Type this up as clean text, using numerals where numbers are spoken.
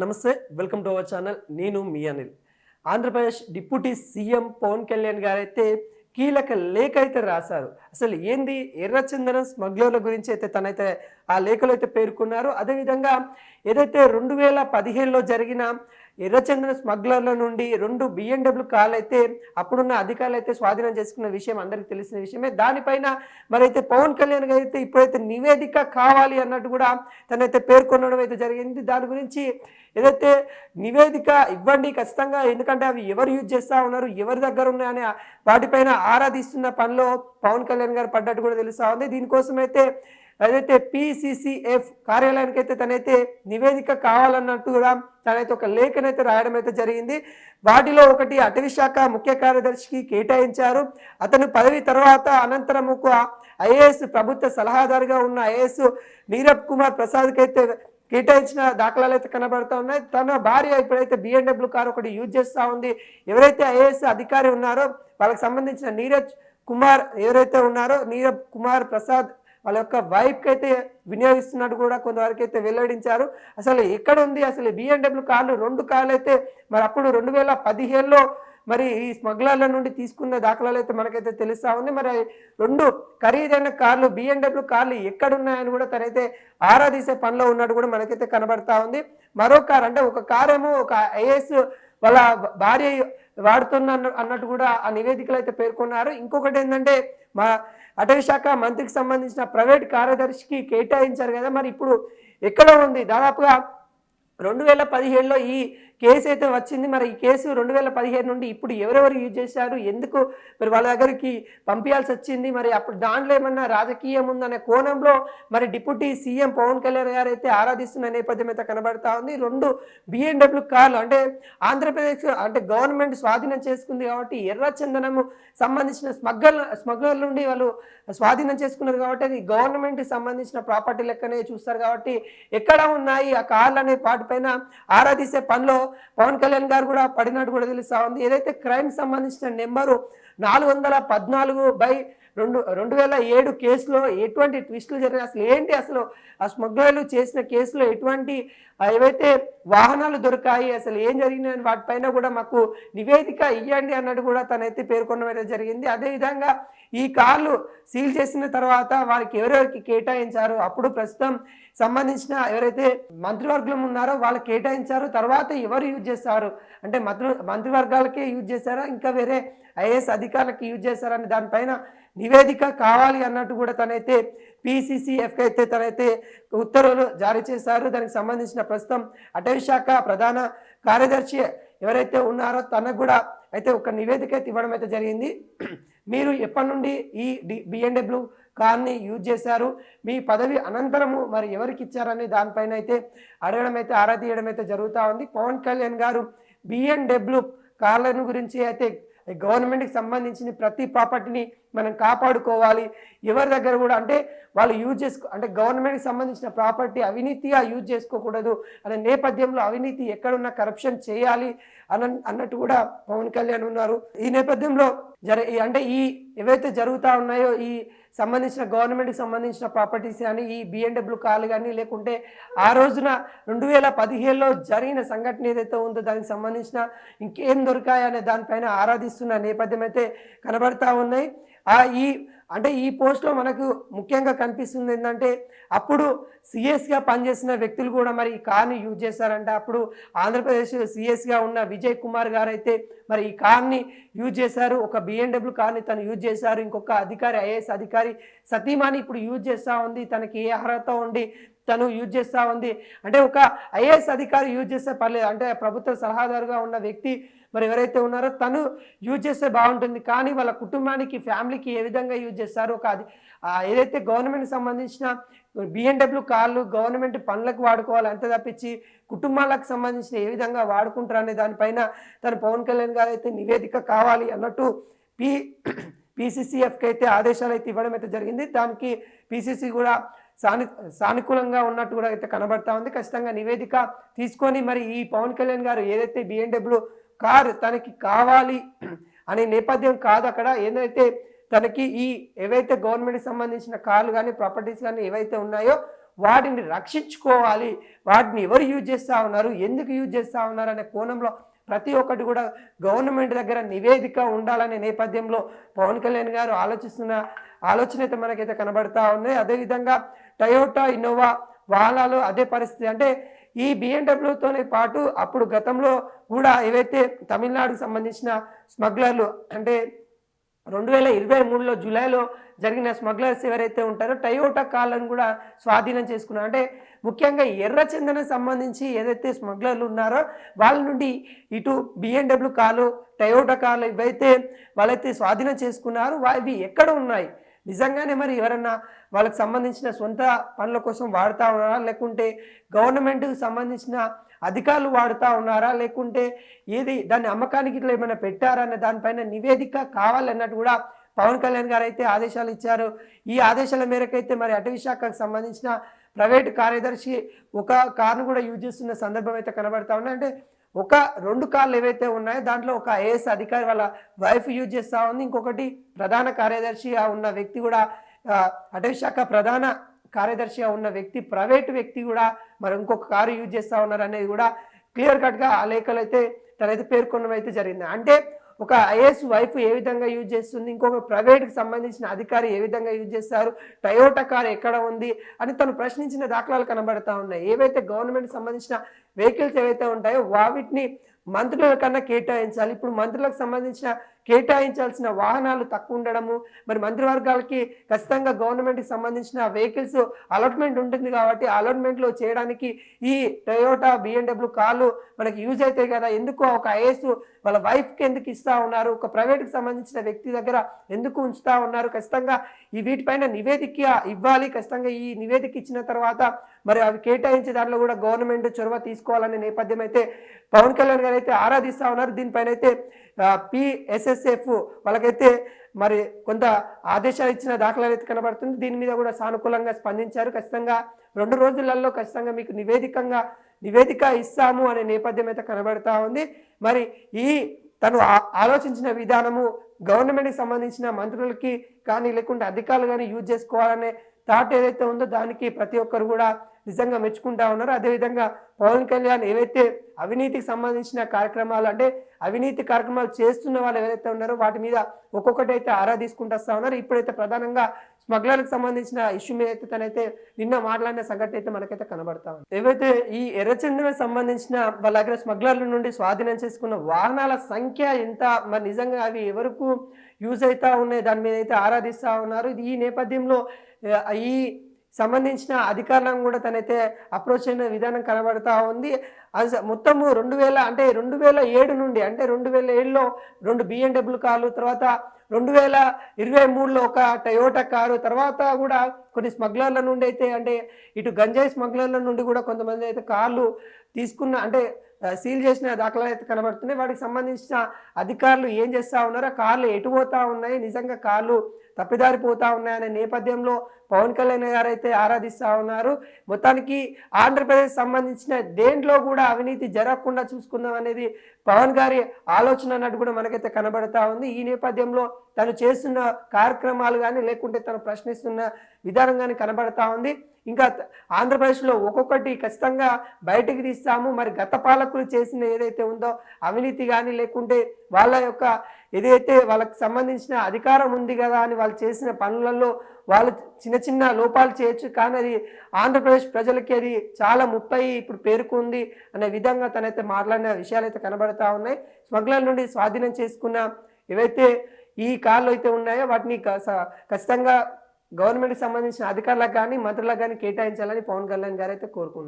నమస్తే, welcome to our channel. నేను మీ Anil. Andhra Pradesh deputy CM Pawan Kalyan గారైతే కీలక లేఖ అయితే రాశారు. అసలు ఏంది ఎర్రచందనం స్మగ్లర్ల గురించి అయితే తనైతే ఆ లేఖలో అయితే పేర్కొన్నారు. అదేవిధంగా ఏదైతే 2015లో జరిగిన ఎర్రచందనం స్మగ్లర్ల నుండి 2 BMW కార్లు అయితే అప్పుడున్న అధికారులు అయితే స్వాధీనం చేసుకున్న విషయం అందరికీ తెలిసిన విషయమే. దానిపైన మరైతే పవన్ కళ్యాణ్ గారు అయితే ఇప్పుడైతే నివేదిక కావాలి అన్నట్టు కూడా తనైతే పేర్కొనడం అయితే జరిగింది. దాని గురించి ఏదైతే నివేదిక ఇవ్వండి ఖచ్చితంగా, ఎందుకంటే అవి ఎవరు యూజ్ చేస్తూ ఉన్నారు, ఎవరి దగ్గర ఉన్నాయని వాటిపైన ఆరాధిస్తున్న పనిలో పవన్ కళ్యాణ్ గారు పడ్డట్టు కూడా తెలుస్తూ ఉంది. దీనికోసం అయితే ఏదైతే PCCF కార్యాలయానికి అయితే తనైతే నివేదిక కావాలన్నట్టు కూడా తనైతే ఒక లేఖనైతే రాయడం అయితే జరిగింది. వాటిలో ఒకటి అటవీ శాఖ ముఖ్య కార్యదర్శికి కేటాయించారు. అతను పదవి తర్వాత అనంతరం IAS ప్రభుత్వ సలహాదారుగా ఉన్న IAS నీరబ్ కుమార్ ప్రసాద్కి అయితే కేటాయించిన దాఖలాలు అయితే కనబడుతూ ఉన్నాయి. తన భార్య ఇప్పుడైతే BMW కారు ఒకటి యూజ్ చేస్తూ ఉంది. ఎవరైతే IAS అధికారి ఉన్నారో వాళ్ళకి సంబంధించిన నీరజ్ కుమార్ ఎవరైతే ఉన్నారో నీరబ్ కుమార్ ప్రసాద్ వాళ్ళ యొక్క వైఫ్కి అయితే వినియోగిస్తున్నట్టు కూడా కొంతవరకు అయితే వెల్లడించారు. అసలు ఎక్కడ ఉంది అసలు BMW కార్లు? 2 కార్లు అయితే మరి అప్పుడు 2017లో మరి ఈ స్మగ్లర్ల నుండి తీసుకున్న దాఖలాలు అయితే మనకైతే తెలుస్తూ ఉంది. మరి 2 ఖరీదైన కార్లు BMW కార్లు ఎక్కడున్నాయని కూడా తనైతే ఆరాధించే పనిలో ఉన్నట్టు కూడా మనకైతే కనబడతా ఉంది. మరో కార్ అంటే ఒక కారేమో ఒక IAS వాళ్ళ భార్య వాడుతున్న అన్నట్టు కూడా ఆ నివేదికలు అయితే పేర్కొన్నారు. ఇంకొకటి ఏంటంటే మా అటవీ శాఖ మంత్రికి సంబంధించిన ప్రైవేట్ కార్యదర్శికి కేటాయించారు కదా, మరి ఇప్పుడు ఎక్కడ ఉంది? దాదాపుగా 2017లో ఈ కేసు అయితే వచ్చింది. మరి ఈ కేసు 2017 నుండి ఇప్పుడు ఎవరెవరు యూజ్ చేశారు, ఎందుకు మరి వాళ్ళ దగ్గరికి పంపించాల్సి వచ్చింది, మరి అప్పుడు దాంట్లో ఏమన్నా రాజకీయం ఉందనే కోణంలో మరి డిప్యూటీ సీఎం పవన్ కళ్యాణ్ గారు అయితే ఆరాధిస్తున్న నేపథ్యం అయితే కనబడతా ఉంది. 2 BMW కార్లు అంటే ఆంధ్రప్రదేశ్ అంటే గవర్నమెంట్ స్వాధీనం చేసుకుంది కాబట్టి ఎర్రచందనము సంబంధించిన స్మగ్లర్ల నుండి వాళ్ళు స్వాధీనం చేసుకున్నారు కాబట్టి అది గవర్నమెంట్కి సంబంధించిన ప్రాపర్టీ లెక్కనే చూస్తారు కాబట్టి ఎక్కడ ఉన్నాయి ఆ కార్లు అనే వాటిపైన ఆరాధించే పనిలో పవన్ కళ్యాణ్ గారు కూడా పడినట్టు కూడా తెలుస్తా ఉంది. ఏదైతే క్రైమ్ సంబంధించిన నెంబరు 414/2007 కేసులో ఎటువంటి ట్విస్టులు జరిగినాయి, అసలు ఏంటి, అసలు ఆ స్మగ్లర్లు చేసిన కేసులో ఎటువంటి ఏవైతే వాహనాలు దొరికాయి, అసలు ఏం జరిగినాయని వాటిపైన కూడా మాకు నివేదిక ఇవ్వండి అన్నట్టు కూడా తనైతే పేర్కొనడం జరిగింది. అదేవిధంగా ఈ కార్లు సీల్ చేసిన తర్వాత వారికి ఎవరెవరికి కేటాయించారు, అప్పుడు ప్రస్తుతం సంబంధించిన ఎవరైతే మంత్రివర్గం ఉన్నారో వాళ్ళకి కేటాయించారు, తర్వాత ఎవరు యూజ్ చేస్తారు అంటే మంత్రివర్గాలకే యూజ్ చేశారా, ఇంకా వేరే IAS అధికారులకి యూజ్ చేశారని దానిపైన నివేదిక కావాలి అన్నట్టు కూడా తనైతే PCCFకి అయితే తనైతే ఉత్తర్వులు జారీ చేశారు. దానికి సంబంధించిన ప్రస్తుతం అటవీ శాఖ ప్రధాన కార్యదర్శి ఎవరైతే ఉన్నారో తనకు కూడా అయితే ఒక నివేదిక అయితే ఇవ్వడం అయితే జరిగింది. మీరు ఎప్పటి నుండి ఈ BMW కార్ని యూజ్ చేశారు, మీ పదవి అనంతరము మరి ఎవరికి ఇచ్చారని దానిపైన అయితే అడగడం అయితే ఆరా తీయడం అయితే జరుగుతూ ఉంది. పవన్ కళ్యాణ్ గారు BMW కార్లను గురించి అయితే గవర్నమెంట్కి సంబంధించిన ప్రతి ప్రాపర్టీని మనం కాపాడుకోవాలి, ఎవరి దగ్గర కూడా అంటే వాళ్ళు యూజ్ అంటే గవర్నమెంట్కి సంబంధించిన ప్రాపర్టీ అవినీతిగా యూజ్ చేసుకోకూడదు అనే నేపథ్యంలో అవినీతి ఎక్కడున్నా కరప్షన్ చేయాలి అన్నట్టు కూడా పవన్ కళ్యాణ్ ఉన్నారు. ఈ నేపథ్యంలో అంటే ఈ ఏవైతే జరుగుతూ ఉన్నాయో ఈ సంబంధించిన గవర్నమెంట్కి సంబంధించిన ప్రాపర్టీస్ కానీ ఈ BMW కార్లు కానీ లేకుంటే ఆ రోజున 2017లో జరిగిన సంఘటన ఏదైతే ఉందో దానికి సంబంధించిన ఇంకేం దొరికాయనే దానిపైన ఆరాధిస్తున్న నేపథ్యం అయితే కనబడతా ఉన్నాయి. ఈ పోస్ట్లో మనకు ముఖ్యంగా కనిపిస్తుంది ఏంటంటే అప్పుడు సిఎస్గా పనిచేసిన వ్యక్తులు కూడా మరి ఈ కార్ని యూజ్ చేశారంట. అప్పుడు ఆంధ్రప్రదేశ్ సిఎస్గా ఉన్న విజయ్ కుమార్ గారు అయితే మరి ఈ కార్ని యూజ్ చేశారు, ఒక BMW కార్ని తను యూజ్ చేశారు. ఇంకొక అధికారి IAS అధికారి సతీమాని ఇప్పుడు యూజ్ చేస్తూ ఉంది, తనకి ఏ అర్హత ఉండి తను యూజ్ చేస్తూ ఉంది అంటే ఒక IAS అధికారి యూజ్ చేస్తే పర్లేదు, అంటే ప్రభుత్వ సలహాదారుగా ఉన్న వ్యక్తి మరి ఎవరైతే ఉన్నారో తను యూజ్ చేస్తే బాగుంటుంది. కానీ వాళ్ళ కుటుంబానికి ఫ్యామిలీకి ఏ విధంగా యూజ్ చేస్తారో ఏదైతే గవర్నమెంట్కి సంబంధించిన BMW కార్లు గవర్నమెంట్ పనులకు వాడుకోవాలి అంతే తప్పించి కుటుంబాలకు సంబంధించిన ఏ విధంగా వాడుకుంటారు అనే దానిపైన తను పవన్ కళ్యాణ్ గారు అయితే నివేదిక కావాలి అన్నట్టు PCCFకి అయితే ఆదేశాలు అయితే ఇవ్వడం అయితే జరిగింది. దానికి PCC కూడా సానుకూలంగా ఉన్నట్టు కూడా అయితే కనబడతా ఉంది. ఖచ్చితంగా నివేదిక తీసుకొని మరి ఈ పవన్ కళ్యాణ్ గారు ఏదైతే BMW కార్ తనకి కావాలి అనే నేపథ్యం కాదు, అక్కడ ఏదైతే తనకి ఈ ఏవైతే గవర్నమెంట్కి సంబంధించిన కార్లు కానీ ప్రాపర్టీస్ కానీ ఏవైతే ఉన్నాయో వాటిని రక్షించుకోవాలి, వాటిని ఎవరు యూజ్ చేస్తూ ఉన్నారు, ఎందుకు యూజ్ చేస్తూ ఉన్నారు అనే కోణంలో ప్రతి ఒక్కటి కూడా గవర్నమెంట్ దగ్గర నివేదిక ఉండాలనే నేపథ్యంలో పవన్ కళ్యాణ్ గారు ఆలోచిస్తున్న ఆలోచన అయితే మనకైతే కనబడతా ఉంది. అదేవిధంగా టయోటా ఇన్నోవా వాహనాలు అదే పరిస్థితి. అంటే ఈ బిఎండబ్ల్యూతోనే పాటు అప్పుడు గతంలో కూడా ఏవైతే తమిళనాడుకు సంబంధించిన స్మగ్లర్లు అంటే 2023లో జూలైలో జరిగిన స్మగ్లర్స్ ఎవరైతే ఉంటారో టయోటా కార్లను కూడా స్వాధీనం చేసుకున్నారు. అంటే ముఖ్యంగా ఎర్రచందనం సంబంధించి ఏదైతే స్మగ్లర్లు ఉన్నారో వాళ్ళ నుండి ఇటు బిఎండబ్ల్యూ కార్లు, టయోటా కార్లు ఇవైతే వాళ్ళైతే స్వాధీనం చేసుకున్నారు. ఇవి ఎక్కడ ఉన్నాయి, నిజంగానే మరి ఎవరన్నా వాళ్ళకి సంబంధించిన సొంత పనుల కోసం వాడుతూ ఉన్నారా, లేకుంటే గవర్నమెంట్కి సంబంధించిన అధికారులు వాడుతూ ఉన్నారా, లేకుంటే ఏది దాన్ని అమ్మకానికి ఇట్లా ఏమైనా పెట్టారా అన్న దానిపైన నివేదిక కావాలన్నట్టు కూడా పవన్ కళ్యాణ్ గారు అయితే ఆదేశాలు ఇచ్చారు. ఈ ఆదేశాల మేరకైతే మరి అటవీ శాఖకు సంబంధించిన ప్రైవేటు కార్యదర్శి ఒక కారును కూడా యూజ్ చేస్తున్న సందర్భం అయితే కనబడతా ఉన్నాయి. అంటే ఒక 2 కార్లు ఏవైతే ఉన్నాయో దాంట్లో ఒక ఐఏఎస్ అధికారి వాళ్ళ వైఫ్ యూజ్ చేస్తూ ఉంది, ఇంకొకటి ప్రధాన కార్యదర్శిగా ఉన్న వ్యక్తి కూడా అటవీ శాఖ ప్రధాన కార్యదర్శిగా ఉన్న వ్యక్తి ప్రైవేటు వ్యక్తి కూడా మరి ఇంకొక కారు యూజ్ చేస్తూ ఉన్నారు అనేది కూడా క్లియర్ కట్గా ఆ లేఖలు అయితే తనైతే పేర్కొనడం అయితే జరిగింది. అంటే ఒక ఐఏఎస్ వైఫ్ ఏ విధంగా యూజ్ చేస్తుంది, ఇంకొక ప్రైవేట్కి సంబంధించిన అధికారి ఏ విధంగా యూజ్ చేస్తారు, టయోటా కార్ ఎక్కడ ఉంది అని తను ప్రశ్నించిన దాఖలాలు కనబడతా ఉన్నాయి. ఏవైతే గవర్నమెంట్కి సంబంధించిన వెహికల్స్ ఏవైతే ఉంటాయో వాటిని మంత్రుల కన్నా కేటాయించాలి. ఇప్పుడు మంత్రులకు సంబంధించిన కేటాయించాల్సిన వాహనాలు తక్కువ ఉండడము, మరి మంత్రివర్గాలకి ఖచ్చితంగా గవర్నమెంట్కి సంబంధించిన వెహికల్స్ అలాట్మెంట్ ఉంటుంది కాబట్టి అలాట్మెంట్లో చేయడానికి ఈ టయోటా బిఎండబ్ల్యూ కార్లు మనకి యూజ్ అవుతాయి కదా, ఎందుకు ఒక ఐఏఎస్ వాళ్ళ వైఫ్కి ఎందుకు ఇస్తూ ఉన్నారు, ఒక ప్రైవేట్కి సంబంధించిన వ్యక్తి దగ్గర ఎందుకు ఉంచుతూ ఉన్నారు, ఖచ్చితంగా ఈ వీటిపైన నివేదిక ఇవ్వాలి. ఖచ్చితంగా ఈ నివేదిక ఇచ్చిన తర్వాత మరి అవి కేటాయించే దాంట్లో కూడా గవర్నమెంట్ చొరవ తీసుకోవాలనే నేపథ్యం అయితే పవన్ కళ్యాణ్ గారు అయితే ఆరాధిస్తూ ఉన్నారు. దీనిపైన అయితే పిఎస్ఎస్ఎఫ్ వాళ్ళకైతే మరి కొంత ఆదేశాలు ఇచ్చిన దాఖలాలు అయితే కనబడుతుంది. దీని మీద కూడా సానుకూలంగా స్పందించారు. ఖచ్చితంగా 2 రోజులలో ఖచ్చితంగా మీకు నివేదిక ఇస్తాము అనే నేపథ్యం అయితే కనబడతా ఉంది. మరి ఈ తను ఆలోచించిన విధానము గవర్నమెంట్కి సంబంధించిన మంత్రులకి కానీ లేకుంటే అధికారులు కానీ యూజ్ చేసుకోవాలనే థాట్ ఏదైతే ఉందో దానికి ప్రతి ఒక్కరు కూడా నిజంగా మెచ్చుకుంటా ఉన్నారు. అదేవిధంగా పవన్ కళ్యాణ్ ఏవైతే అవినీతికి సంబంధించిన కార్యక్రమాలు అంటే అవినీతి కార్యక్రమాలు చేస్తున్న వాళ్ళు ఎవరైతే ఉన్నారో వాటి మీద ఒక్కొక్కటి అయితే ఆరా తీసుకుంటూ వస్తూ ఉన్నారు. ఇప్పుడైతే ప్రధానంగా స్మగ్లర్కి సంబంధించిన ఇష్యూ మీద అయితే తనైతే నిన్న మాట్లాడిన సంగతి అయితే మనకైతే కనబడతా ఉంది. ఏవైతే ఈ ఎర్రచందనం సంబంధించిన వాళ్ళ దగ్గర స్మగ్లర్ల నుండి స్వాధీనం చేసుకున్న వాహనాల సంఖ్య ఎంత, మరి నిజంగా అవి ఎవరికి యూజ్ అవుతా ఉన్నాయి దాని మీద అయితే ఆరాధిస్తూ ఉన్నారు. ఈ నేపథ్యంలో ఈ సంబంధించిన అధికారులను కూడా తనైతే అప్రోచ్ అయిన విధానం కనబడతా ఉంది. మొత్తము 2007 నుండి అంటే 2007లో 2 బిఎండబ్ల్యూ కార్లు, తర్వాత 2023లో ఒక టయోటా కారు, తర్వాత కూడా కొన్ని స్మగ్లర్ల నుండి అయితే అంటే ఇటు గంజాయి స్మగ్లర్ల నుండి కూడా కొంతమంది అయితే కార్లు తీసుకున్న అంటే సీల్ చేసిన దాఖలాలు అయితే కనబడుతున్నాయి. వాటికి సంబంధించిన అధికారులు ఏం చేస్తూ ఉన్నారో, కార్లు ఎటు పోతా ఉన్నాయి, నిజంగా కార్లు తప్పిదారిపోతా ఉన్నాయనే నేపథ్యంలో పవన్ కళ్యాణ్ గారు అయితే ఆరాధిస్తూ ఉన్నారు. మొత్తానికి ఆంధ్రప్రదేశ్ సంబంధించిన దేంట్లో కూడా అవినీతి జరగకుండా చూసుకుందాం అనేది పవన్ గారి ఆలోచన అన్నట్టు కూడా మనకైతే కనబడతా ఉంది. ఈ నేపథ్యంలో తను చేస్తున్న కార్యక్రమాలు కానీ లేకుంటే తను ప్రశ్నిస్తున్న విధానం కానీ కనబడతా ఉంది. ఇంకా ఆంధ్రప్రదేశ్లో ఒక్కొక్కటి ఖచ్చితంగా బయటికి తీస్తాము. మరి గత పాలకులు చేసిన ఏదైతే ఉందో అవినీతి కానీ లేకుంటే వాళ్ళ యొక్క ఏదైతే వాళ్ళకి సంబంధించిన అధికారం ఉంది కదా అని వాళ్ళు చేసిన పనులలో వాళ్ళు చిన్న లోపాలు చేయొచ్చు, కానీ అది ఆంధ్రప్రదేశ్ ప్రజలకి అది చాలా ముప్పై ఇప్పుడు పేరుకుంది అనే విధంగా తనైతే మాట్లాడిన విషయాలు అయితే కనబడతా ఉన్నాయి. స్మగ్లర్ నుండి స్వాధీనం చేసుకున్న ఏవైతే ఈ కార్లు అయితే ఉన్నాయో వాటిని ఖచ్చితంగా గవర్నమెంట్కి సంబంధించిన అధికారులకు కానీ మంత్రులకు కానీ కేటాయించాలని పవన్ కళ్యాణ్ గారు అయితే కోరుకున్నారు.